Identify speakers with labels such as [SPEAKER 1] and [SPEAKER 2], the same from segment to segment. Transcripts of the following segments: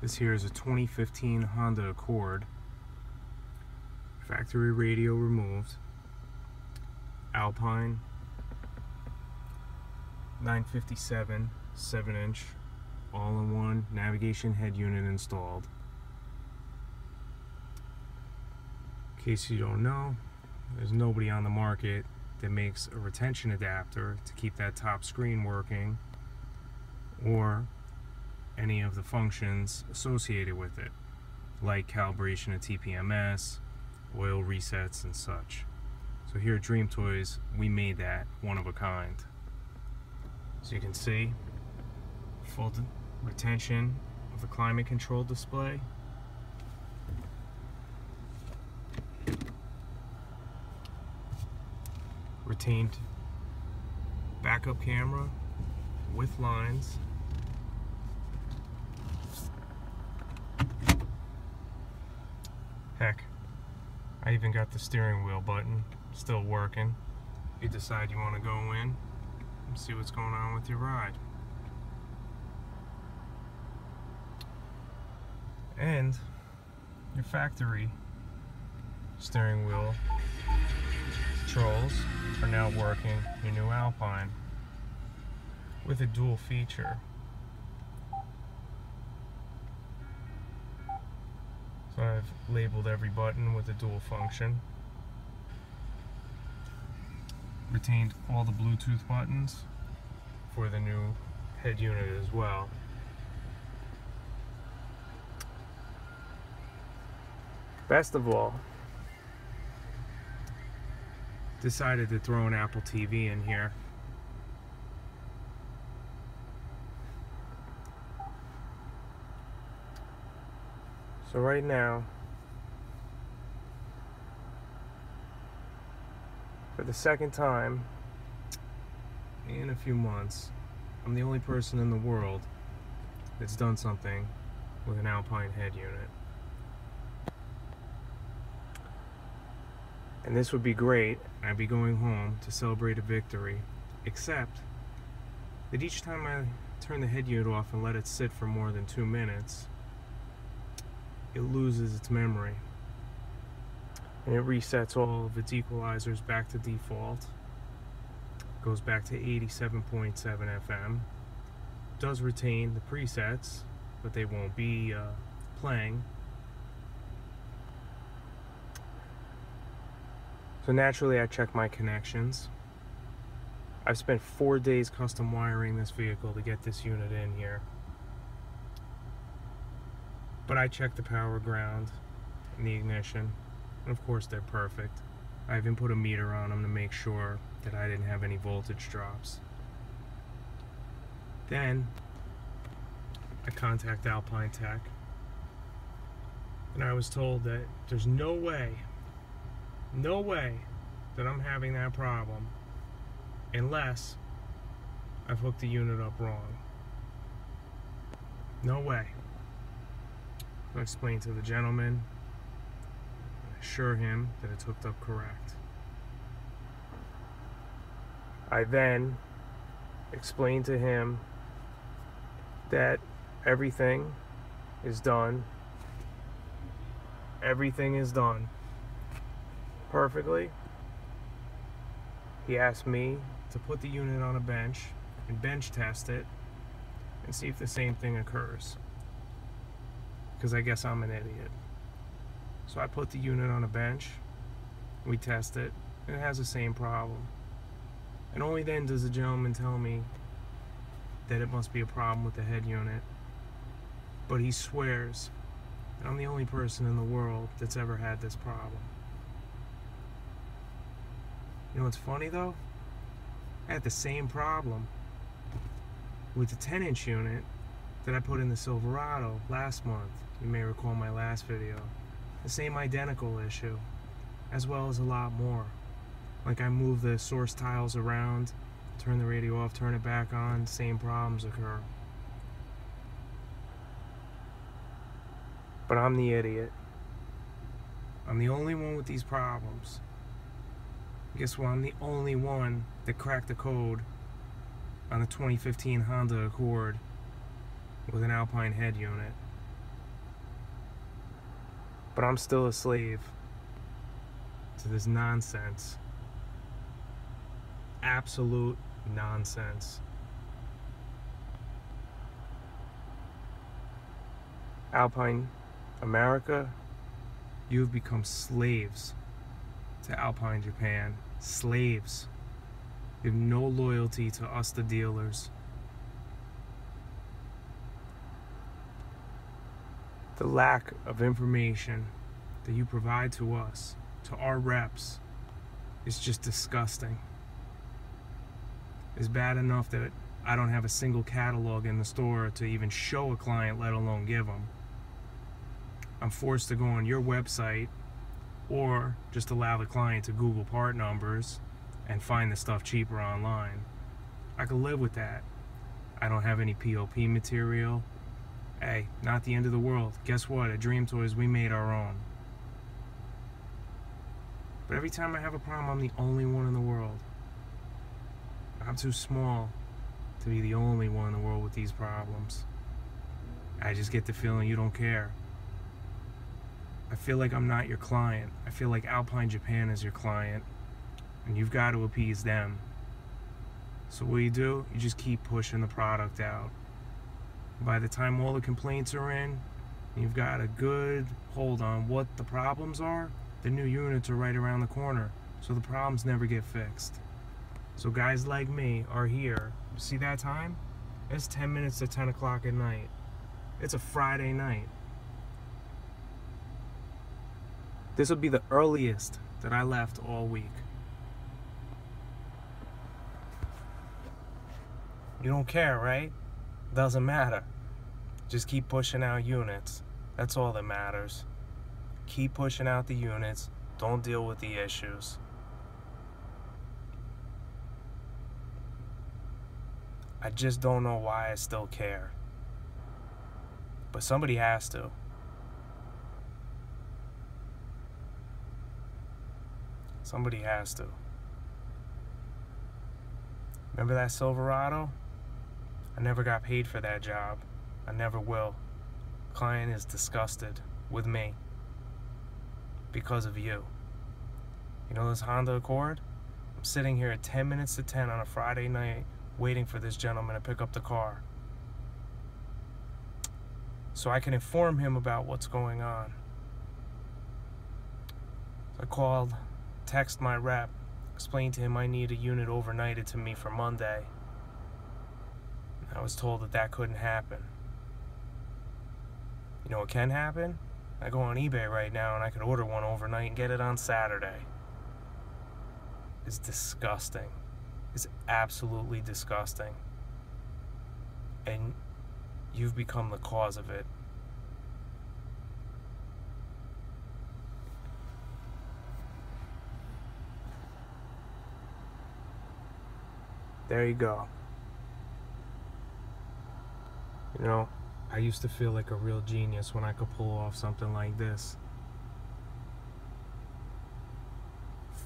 [SPEAKER 1] This here is a 2015 Honda Accord. Factory radio removed. Alpine 957 7-inch all-in-one navigation head unit installed. In case you don't know, there's nobody on the market that makes a retention adapter to keep that top screen working or any of the functions associated with it, like calibration of TPMS, oil resets, and such. So here at DreamToyz, we made that one of a kind. So you can see full retention of the climate control display. Retained backup camera with lines. Heck, I even got the steering wheel button still working. If you decide you want to go in and see what's going on with your ride. And your factory steering wheel controls are now working your new Alpine with a dual feature. So I've labeled every button with a dual function. Retained all the Bluetooth buttons for the new head unit as well. Best of all, decided to throw an Apple TV in here. So right now, for the second time in a few months, I'm the only person in the world that's done something with an Alpine head unit. And this would be great. I'd be going home to celebrate a victory, except that each time I turn the head unit off and let it sit for more than 2 minutes, it loses its memory. And it resets all of its equalizers back to default. Goes back to 87.7 FM. Does retain the presets, but they won't be playing. So naturally I check my connections. I've spent 4 days custom wiring this vehicle to get this unit in here. But I checked the power, ground, and the ignition, and of course they're perfect. I even put a meter on them to make sure that I didn't have any voltage drops. Then I contact Alpine Tech, and I was told that there's no way that I'm having that problem unless I've hooked the unit up wrong. No way. I explained to the gentleman, assure him that it's hooked up correct. I then explained to him that everything is done. Everything is done perfectly. He asked me to put the unit on a bench and bench test it and see if the same thing occurs, because I guess I'm an idiot. So I put the unit on a bench, we test it, and it has the same problem. And only then does the gentleman tell me that it must be a problem with the head unit. But he swears that I'm the only person in the world that's ever had this problem. You know what's funny though? I had the same problem with the 10-inch unit that I put in the Silverado last month. You may recall my last video. The same identical issue, as well as a lot more. Like I move the source tiles around, turn the radio off, turn it back on, same problems occur. But I'm the idiot. I'm the only one with these problems. Guess what? I'm the only one that cracked the code on the 2015 Honda Accord with an Alpine head unit. But I'm still a slave to this nonsense. Absolute nonsense. Alpine America, you've become slaves to Alpine Japan. Slaves. You have no loyalty to us, the dealers. The lack of information that you provide to us, to our reps, is just disgusting. It's bad enough that I don't have a single catalog in the store to even show a client, let alone give them. I'm forced to go on your website or just allow the client to Google part numbers and find the stuff cheaper online. I could live with that. I don't have any POP material. Hey, not the end of the world. Guess what? At DreamToyz, we made our own. But every time I have a problem, I'm the only one in the world. I'm too small to be the only one in the world with these problems. I just get the feeling you don't care. I feel like I'm not your client. I feel like Alpine Japan is your client, and you've got to appease them. So what do? You just keep pushing the product out. By the time all the complaints are in, and you've got a good hold on what the problems are, the new units are right around the corner, so the problems never get fixed. So guys like me are here. See that time? It's 10 minutes to 10 o'clock at night. It's a Friday night. This would be the earliest that I left all week. You don't care, right? Doesn't matter. Just keep pushing out units. That's all that matters. Keep pushing out the units. Don't deal with the issues. I just don't know why I still care. But somebody has to. Somebody has to. Remember that Silverado? I never got paid for that job. I never will. Client is disgusted with me because of you. You know this Honda Accord? I'm sitting here at 10 minutes to 10 on a Friday night waiting for this gentleman to pick up the car so I can inform him about what's going on. So I called, texted my rep, explained to him I need a unit overnighted to me for Monday. I was told that that couldn't happen. You know what can happen? I go on eBay right now and I could order one overnight and get it on Saturday. It's disgusting. It's absolutely disgusting. And you've become the cause of it. There you go. You know, I used to feel like a real genius when I could pull off something like this.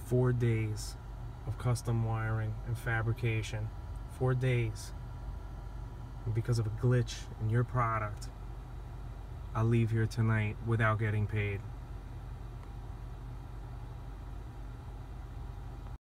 [SPEAKER 1] 4 days of custom wiring and fabrication. 4 days. And because of a glitch in your product, I'll leave here tonight without getting paid.